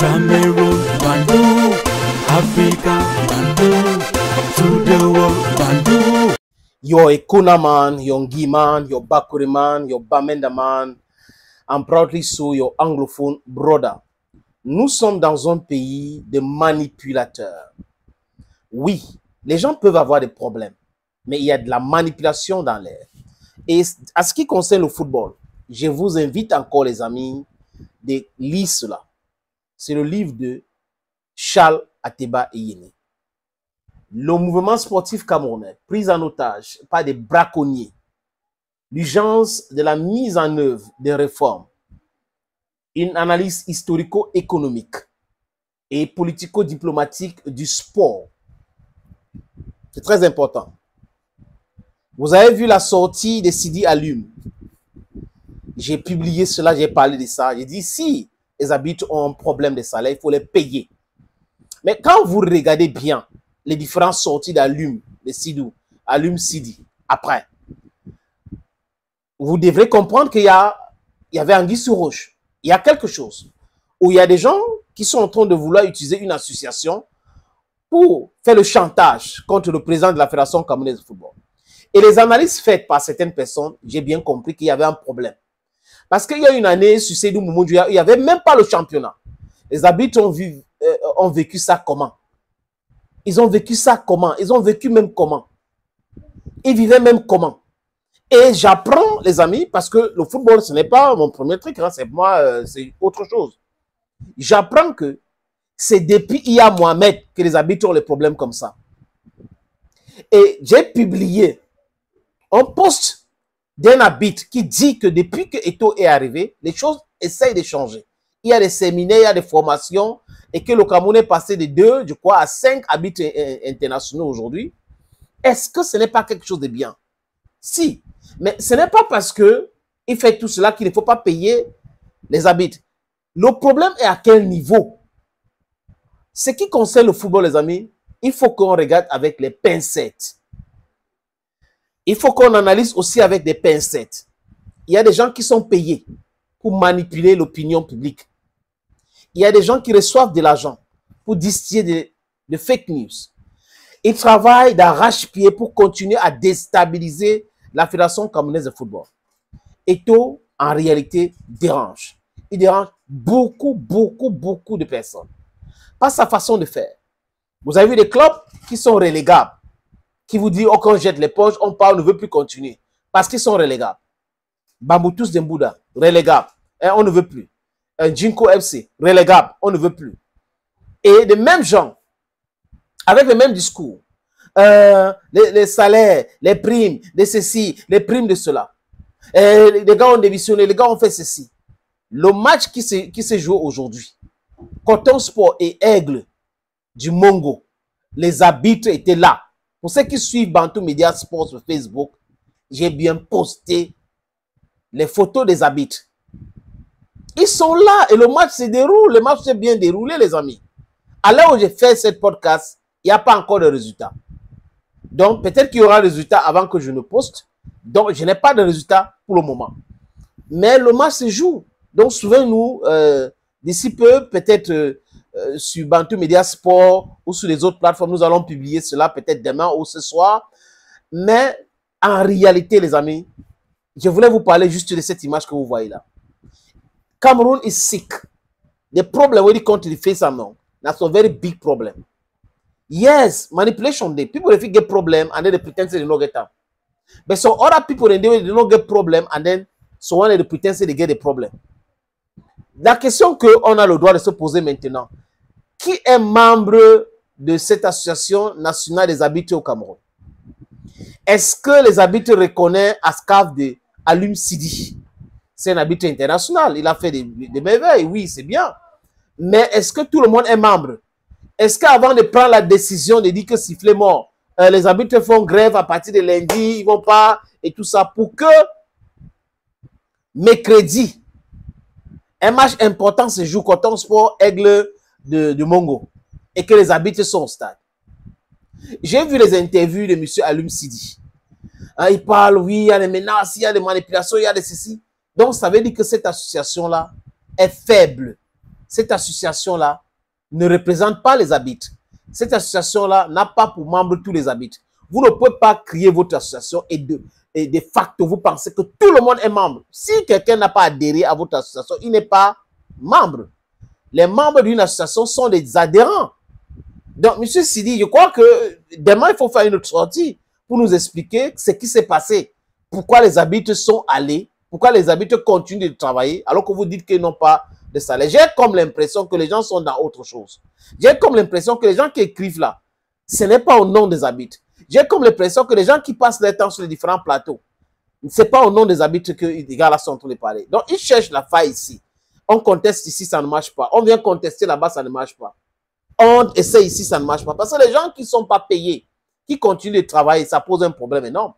Cameroon, Bandung, Africa, Bandung, to the world, Bandung. You're a Kuna man, you're Ngi man, you're Bakuri man, you're Bamenda man, and proudly so, your anglophone brother. Nous sommes dans un pays de manipulateurs. Oui, les gens peuvent avoir des problèmes, mais il y a de la manipulation dans l'air. Et à ce qui concerne le football, je vous invite encore, les amis, de lire cela. C'est le livre de Charles Ateba Eyene. Le mouvement sportif camerounais, pris en otage par des braconniers, l'urgence de la mise en œuvre des réformes, une analyse historico-économique et politico-diplomatique du sport. C'est très important. Vous avez vu la sortie de Sidi Alum. J'ai publié cela, j'ai parlé de ça. J'ai dit, si les arbitres ont un problème de salaire, il faut les payer. Mais quand vous regardez bien les différentes sorties d'Alum, de Sidou, Alum Sidi, après, vous devrez comprendre qu'il y avait anguille sous roche. Il y a quelque chose où il y a des gens qui sont en train de vouloir utiliser une association pour faire le chantage contre le président de la Fédération camerounaise de football. Et les analyses faites par certaines personnes, j'ai bien compris qu'il y avait un problème. Parce qu'il y a une année, sur Seydou Moumoudou, il n'y avait même pas le championnat. Les arbitres ont vécu ça comment? Ils ont vécu ça comment? Ils ont vécu même comment? Ils vivaient même comment? Et j'apprends, les amis, parce que le football, ce n'est pas mon premier truc, hein, c'est moi, c'est autre chose. J'apprends que c'est depuis Iya Mohamed que les arbitres ont les problèmes comme ça. Et j'ai publié un post d'un arbitre qui dit que depuis que Eto'o est arrivé, les choses essayent de changer. Il y a des séminaires, il y a des formations, et que le Cameroun est passé de 2, je crois, à 5 arbitres internationaux aujourd'hui. Est-ce que ce n'est pas quelque chose de bien? Si, mais ce n'est pas parce qu'il fait tout cela qu'il ne faut pas payer les arbitres. Le problème est à quel niveau? Ce qui concerne le football, les amis, il faut qu'on regarde avec les pincettes. Il faut qu'on analyse aussi avec des pincettes. Il y a des gens qui sont payés pour manipuler l'opinion publique. Il y a des gens qui reçoivent de l'argent pour distiller de fake news. Ils travaillent d'arrache-pied pour continuer à déstabiliser la Fédération camerounaise de football. Eto'o, en réalité, dérange. Il dérange beaucoup de personnes. Pas sa façon de faire. Vous avez vu des clubs qui sont relégables, qui vous disent, oh, quand on jette les poches, on parle, on ne veut plus continuer. Parce qu'ils sont relégables. Bamboutus Dembouda, relégable. On ne veut plus. Jinko FC, relégable. On ne veut plus. Et de mêmes gens, avec le même discours, les salaires, les primes de ceci, les primes de cela. Les gars ont démissionné, les gars ont fait ceci. Le match qui se joue aujourd'hui, Coton Sport et Aigle du Mongo, les arbitres étaient là. Pour ceux qui suivent Bantou Media Sports sur Facebook, j'ai bien posté les photos des arbitres. Ils sont là et le match se déroule. Le match s'est bien déroulé, les amis. À l'heure où j'ai fait cette podcast, il n'y a pas encore de résultat. Donc, peut-être qu'il y aura un résultat avant que je ne poste. Donc, je n'ai pas de résultat pour le moment. Mais le match se joue. Donc, souvenez-nous, d'ici peu, peut-être sur Bantou Media Sport ou sur les autres plateformes, nous allons publier cela peut-être demain ou ce soir. Mais en réalité, les amis, je voulais vous parler juste de cette image que vous voyez là. Cameroon is sick. The problem when it comes to the face among, that's a very big problem. Yes, manipulation day. People if you get problem and then they pretend they don't get them. But some other people they don't get problem and then someone they pretend they get the problem. La question qu'on a le droit de se poser maintenant, qui est membre de cette association nationale des arbitres au Cameroun? Est-ce que les arbitres reconnaissent Ascaf de Alum Sidi? C'est un arbitre international, il a fait des merveilles, oui, c'est bien. Mais est-ce que tout le monde est membre? Est-ce qu'avant de prendre la décision de dire que sifflet mort, les arbitres font grève à partir de lundi, ils vont pas, et tout ça, pour que mercredi, un match important se joue Coton Sport Aigle de Mongo, et que les arbitres sont au stade? J'ai vu les interviews de M. Alum Sidi. Il parle, oui, il y a des menaces, il y a des manipulations, il y a des ceci. Donc, ça veut dire que cette association-là est faible. cette association-là ne représente pas les arbitres. Cette association-là n'a pas pour membre tous les arbitres. Vous ne pouvez pas créer votre association et de facto, vous pensez que tout le monde est membre. Si quelqu'un n'a pas adhéré à votre association, il n'est pas membre. Les membres d'une association sont des adhérents. Donc, M. Sidi, je crois que demain, il faut faire une autre sortie pour nous expliquer ce qui s'est passé. Pourquoi les arbitres sont allés, pourquoi les arbitres continuent de travailler alors que vous dites qu'ils n'ont pas de salaire. J'ai comme l'impression que les gens sont dans autre chose. J'ai comme l'impression que les gens qui écrivent là, ce n'est pas au nom des arbitres. J'ai comme l'impression que les gens qui passent leur temps sur les différents plateaux, ce n'est pas au nom des arbitres que les gars là sont en train de parler. Donc, ils cherchent la faille ici. On conteste ici, ça ne marche pas. On vient contester là-bas, ça ne marche pas. On essaie ici, ça ne marche pas. Parce que les gens qui ne sont pas payés, qui continuent de travailler, ça pose un problème énorme.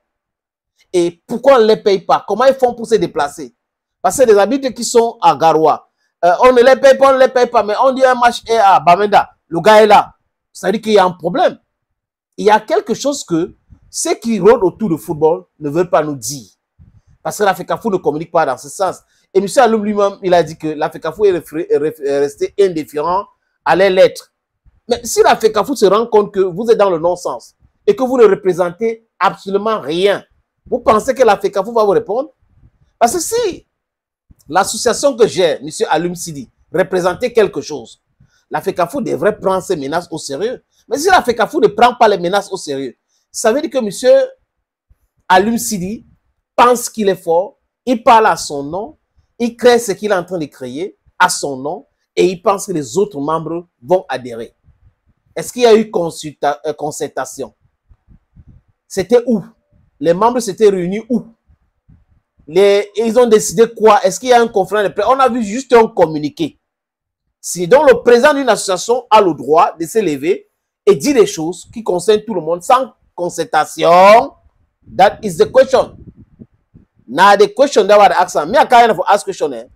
Et pourquoi on ne les paye pas? Comment ils font pour se déplacer? Parce que les arbitres qui sont à Garoua, on ne les paye pas, on ne les paye pas, mais on dit un match est à Bamenda, le gars est là. Ça veut dire qu'il y a un problème. Il y a quelque chose que ceux qui rôdent autour du football ne veulent pas nous dire. Parce que la FECAFOOT ne communique pas dans ce sens. Et M. Alioum lui-même, il a dit que la FECAFOOT est restée indifférent à les lettres. Mais si la FECAFOOT se rend compte que vous êtes dans le non-sens et que vous ne représentez absolument rien, vous pensez que la FECAFOOT va vous répondre? Parce que si l'association que j'ai, M. Alioum Sidi, représentait quelque chose, la FECAFOOT devrait prendre ces menaces au sérieux. Mais si la FECAFOOT ne prend pas les menaces au sérieux, ça veut dire que M. Alioum Sidi pense qu'il est fort, il parle à son nom, il crée ce qu'il est en train de créer à son nom et il pense que les autres membres vont adhérer. Est-ce qu'il y a eu concertation? C'était où? Les membres s'étaient réunis où? Ils ont décidé quoi? Est-ce qu'il y a un conférence de presse? On a vu juste un communiqué. Si donc le président d'une association a le droit de se lever et dire des choses qui concernent tout le monde sans concertation, that is the question. Now the question that was asked, me I can't ask question.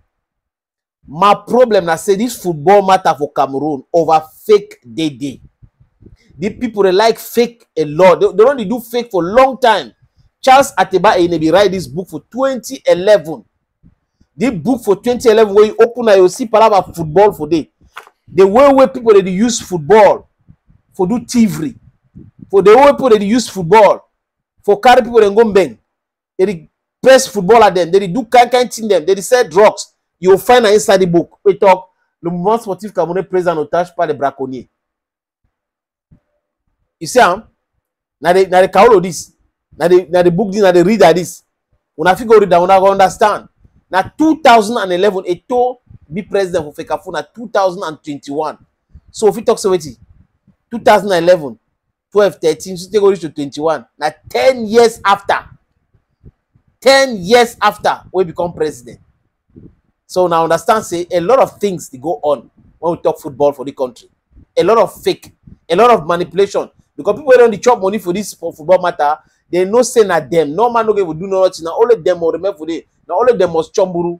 My problem na say this football matter for Cameroon over fake DD. The people they like fake a lot. They don't do fake for a long time. Charles Ateba Enebi write this book for 2011. This book for 2011 where you open and you see about football for day. The way people they use football for do thievery. For the way people they use football for carry people and go bang. They press football at them. They do kind thing them. They sell drugs. You'll find inside the book. We talk le mouvement sportif camerounais pris en otage par les braconniers. You see, na the Kaolo this. Na the book this, na the reader this. Una figure read that, una understand. Na 2011, Eto be president for FECAFOOT na 2021. So if we talk 70, 2011, 12, 13, so take reach to 21. Na 10 years after. 10 years after we become president. So now understand, say a lot of things they go on when we talk football for the country. A lot of fake, a lot of manipulation. Because people don't chop money for this for football matter, they no say at them. No man no will do nothing. Now all of them will remember for the. Now all of them must chomburu.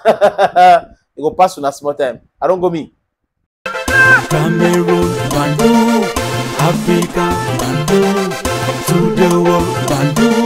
They go pass on a small time. I don't go me. Cameroon, Bandu, Africa, Bandu, to the world, Bandu.